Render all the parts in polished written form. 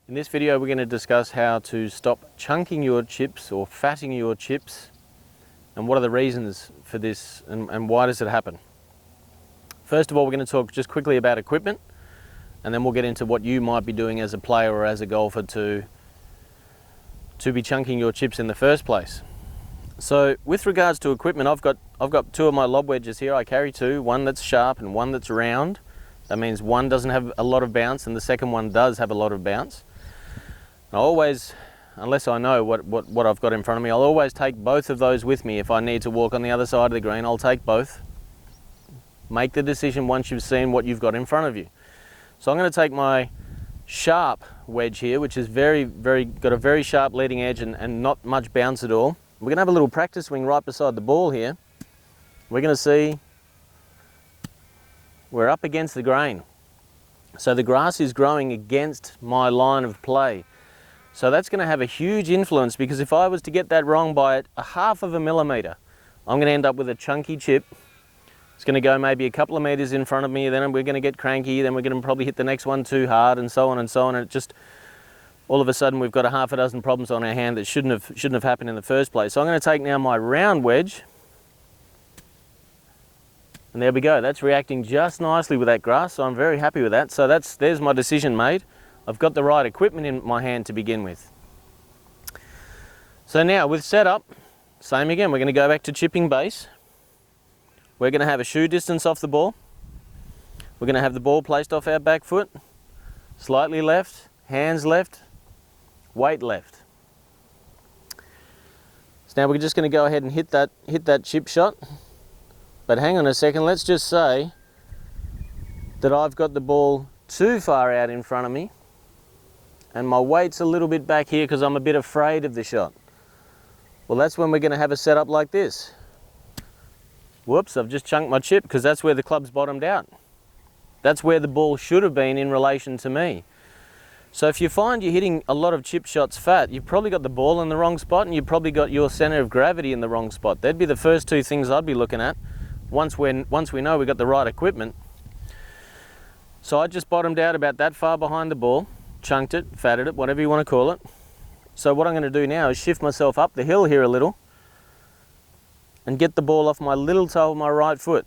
In this video we're going to discuss how to stop chunking your chips or fatting your chips, and what are the reasons for this and why does it happen. First of all, we're going to talk just quickly about equipment, and then we'll get into what you might be doing as a player or as a golfer to be chunking your chips in the first place. So with regards to equipment, I've got two of my lob wedges here. I carry two, one that's sharp and one that's round. That means one doesn't have a lot of bounce and the second one does have a lot of bounce. I always, unless I know what I've got in front of me, I'll always take both of those with me. If I need to walk on the other side of the green, I'll take both. Make the decision once you've seen what you've got in front of you. So I'm going to take my sharp wedge here, which is got a very sharp leading edge and not much bounce at all. We're going to have a little practice swing right beside the ball here. We're going to see we're up against the grain. So the grass is growing against my line of play. So that's going to have a huge influence, because if I was to get that wrong by a half of a millimetre, I'm going to end up with a chunky chip. It's going to go maybe a couple of metres in front of me, then we're going to get cranky, then we're going to probably hit the next one too hard, and so on and so on. And it just, all of a sudden we've got a half a dozen problems on our hand that shouldn't have happened in the first place. So I'm going to take now my round wedge, and there we go. That's reacting just nicely with that grass, so I'm very happy with that. So there's my decision made. I've got the right equipment in my hand to begin with. So now with setup, same again, we're going to go back to chipping base. We're going to have a shoe distance off the ball. We're going to have the ball placed off our back foot, slightly left, hands left, weight left. So now we're just going to go ahead and hit that chip shot. But hang on a second, let's just say that I've got the ball too far out in front of me and my weight's a little bit back here because I'm a bit afraid of the shot. Well, that's when we're going to have a setup like this. Whoops, I've just chunked my chip because that's where the club's bottomed out. That's where the ball should have been in relation to me. So if you find you're hitting a lot of chip shots fat, you've probably got the ball in the wrong spot and you've probably got your centre of gravity in the wrong spot. That'd be the first two things I'd be looking at once we know we've got the right equipment. So I just bottomed out about that far behind the ball, chunked it, fatted it, whatever you want to call it. So what I'm going to do now is shift myself up the hill here a little and get the ball off my little toe of my right foot.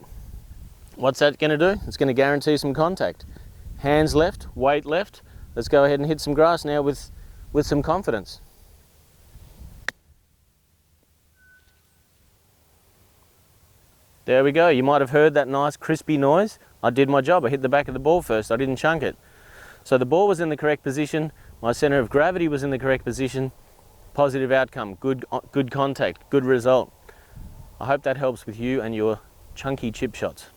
What's that going to do? It's going to guarantee some contact. Hands left, weight left. Let's go ahead and hit some grass now with some confidence. There we go. You might have heard that nice crispy noise. I did my job. I hit the back of the ball first. I didn't chunk it. So the ball was in the correct position. My centre of gravity was in the correct position. Positive outcome. Good contact. Good result. I hope that helps with you and your chunky chip shots.